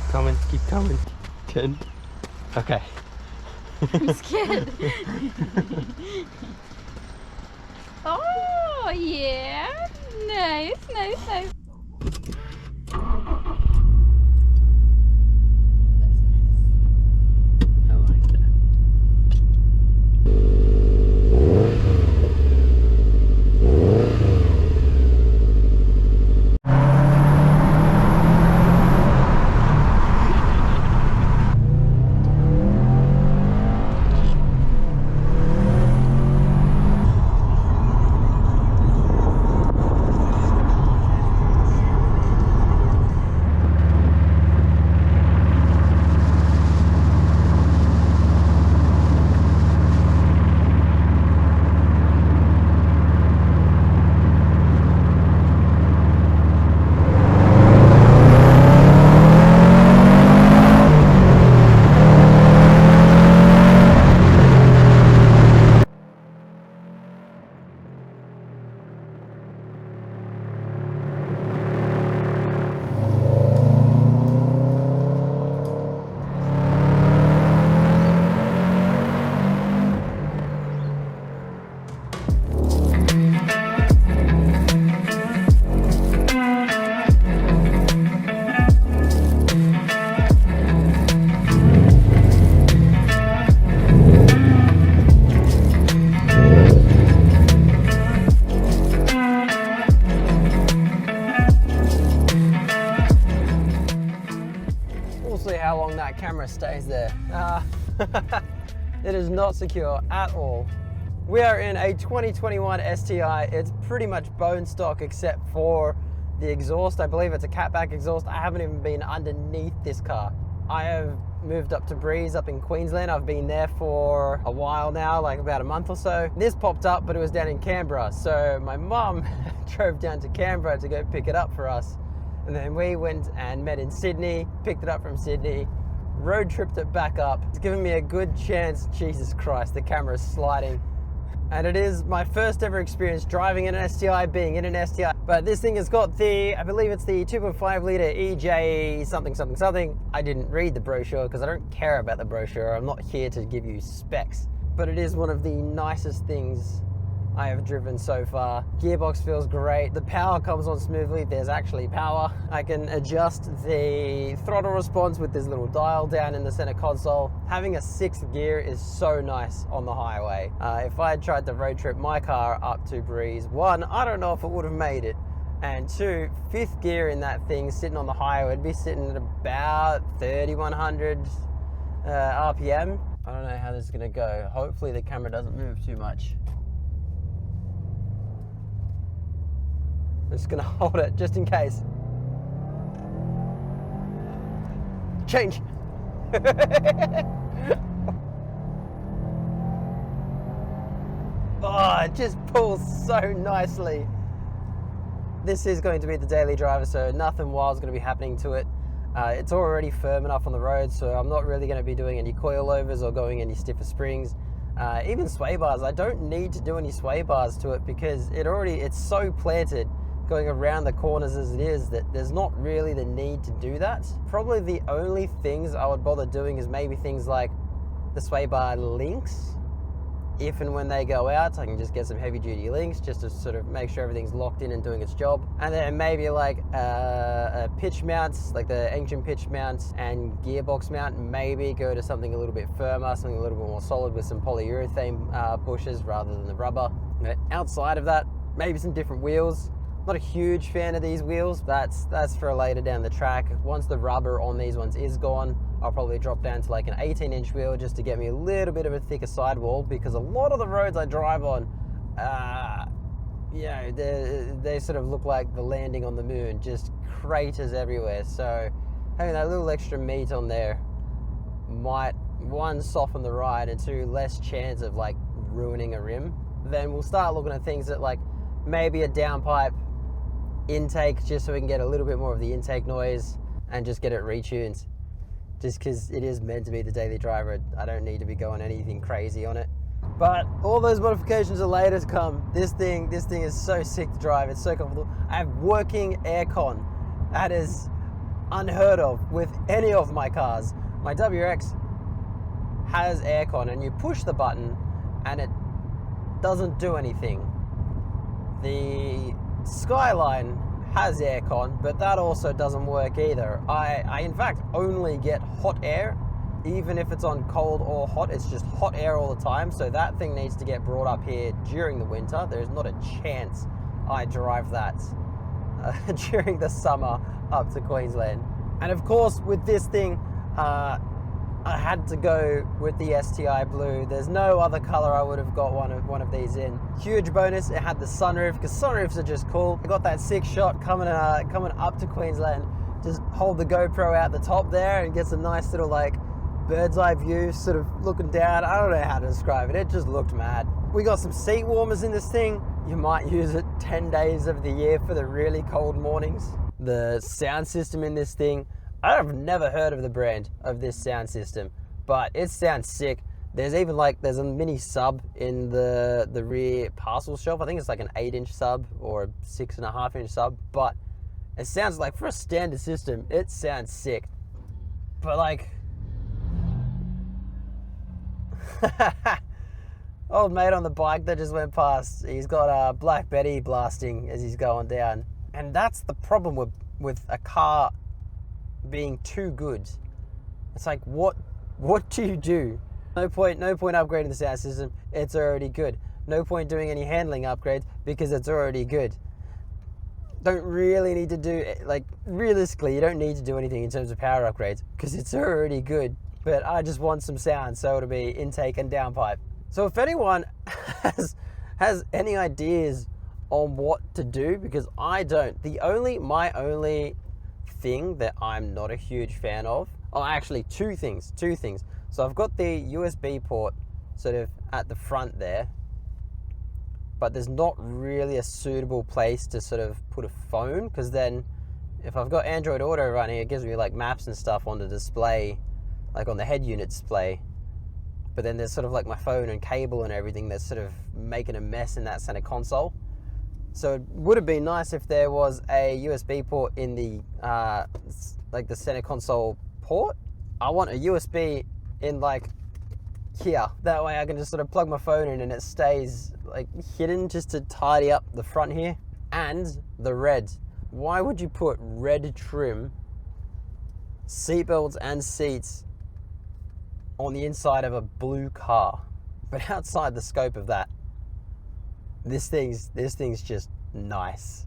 coming, keep coming. 10. Okay. I'm scared. Oh, yeah. Nice, nice, nice. I like that. We'll see how long that camera stays there. It is not secure at all. We are in a 2021 STI. It's pretty much bone stock except for the exhaust. I believe it's a catback exhaust. I haven't even been underneath this car. I have moved up to Breeze up in Queensland. I've been there for a while now, like about a month or so. This popped up, but it was down in Canberra. So my mum drove down to Canberra to go pick it up for us. And then we went and met in Sydney, picked it up from Sydney, road tripped it back up. It's given me a good chance. Jesus Christ, the camera's sliding. And it is my first ever experience driving in an STI, being in an STI. But this thing has got the, I believe it's the 2.5 litre EJ something, something, something. I didn't read the brochure because I don't care about the brochure. I'm not here to give you specs. But it is one of the nicest things I have driven so far. Gearbox feels great. The power comes on smoothly. There's actually power. I can adjust the throttle response with this little dial down in the center console. Having a 6th gear is so nice on the highway. If I had tried to road trip my car up to Breeze, 1, I don't know if it would have made it. And 2, 5th gear in that thing sitting on the highway would be sitting at about 3,100 RPM. I don't know how this is gonna go. Hopefully the camera doesn't move too much. I'm just gonna hold it just in case. Change. Oh, it just pulls so nicely. This is going to be the daily driver, so nothing wild's gonna be happening to it. It's already firm enough on the road, so I'm not really gonna be doing any coilovers or going any stiffer springs. Even sway bars, I don't need to do any sway bars to it because it's so planted going around the corners as it is that there's not really the need to do that. Probably the only things I would bother doing is maybe things like the sway bar links. If and when they go out, I can just get some heavy duty links just to sort of make sure everything's locked in and doing its job. And then maybe like pitch mounts, like the engine pitch mounts and gearbox mount, maybe go to something a little bit firmer, something a little bit more solid with some polyurethane bushes rather than the rubber. But outside of that, maybe some different wheels. Not a huge fan of these wheels. That's for later down the track. Once the rubber on these ones is gone, I'll probably drop down to like an 18-inch wheel just to get me a little bit of a thicker sidewall, because a lot of the roads I drive on, they sort of look like the landing on the moon, just craters everywhere. So having that little extra meat on there might, 1, soften the ride, and 2, less chance of like ruining a rim. Then we'll start looking at things that like maybe a downpipe intake, just so we can get a little bit more of the intake noise and just get it retuned. Just because it is meant to be the daily driver, I don't need to be going anything crazy on it. But all those modifications are later to come. This thing is so sick to drive. It's so comfortable. I have working aircon. That is unheard of with any of my cars. My WRX has aircon, and you push the button and it doesn't do anything. The Skyline has aircon, but that also doesn't work either. I in fact only get hot air, even if it's on cold or hot. It's just hot air all the time, so that thing needs to get brought up here during the winter. There's not a chance I drive that during the summer up to Queensland. And of course, with this thing, I had to go with the STI blue. There's no other color I would have got one of these in. Huge bonus, it had the sunroof, because sunroofs are just cool. I got that 6-shot coming up to Queensland. Just hold the GoPro out the top there and gets a nice little like bird's eye view, sort of looking down. I don't know how to describe it. It just looked mad. We got some seat warmers in this thing. You might use it 10 days of the year for the really cold mornings. The sound system in this thing, I've never heard of the brand of this sound system, but it sounds sick. There's even like, there's a mini sub in the rear parcel shelf. I think it's like an 8-inch sub or a 6.5-inch sub, but it sounds like, for a standard system, it sounds sick. But like, old mate on the bike that just went past, he's got Black Betty blasting as he's going down. And that's the problem with a car being too good. It's like, what do you do? No point upgrading the sound system, it's already good. No point doing any handling upgrades because it's already good. Don't really need to do, like, realistically, you don't need to do anything in terms of power upgrades because it's already good. But I just want some sound, so it'll be intake and downpipe. So if anyone has any ideas on what to do, because I don't. My only thing that I'm not a huge fan of, oh, actually two things. So I've got the USB port sort of at the front there, but there's not really a suitable place to sort of put a phone, because then if I've got Android Auto running, it gives me like maps and stuff on the display, like on the head unit display. But then there's sort of like my phone and cable and everything that's sort of making a mess in that center console. So it would have been nice if there was a USB port in the like the center console port. I want a USB in like here. That way I can just sort of plug my phone in and it stays like hidden, just to tidy up the front here. And the red. Why would you put red trim, seatbelts and seats on the inside of a blue car? But outside the scope of that, this thing's just nice.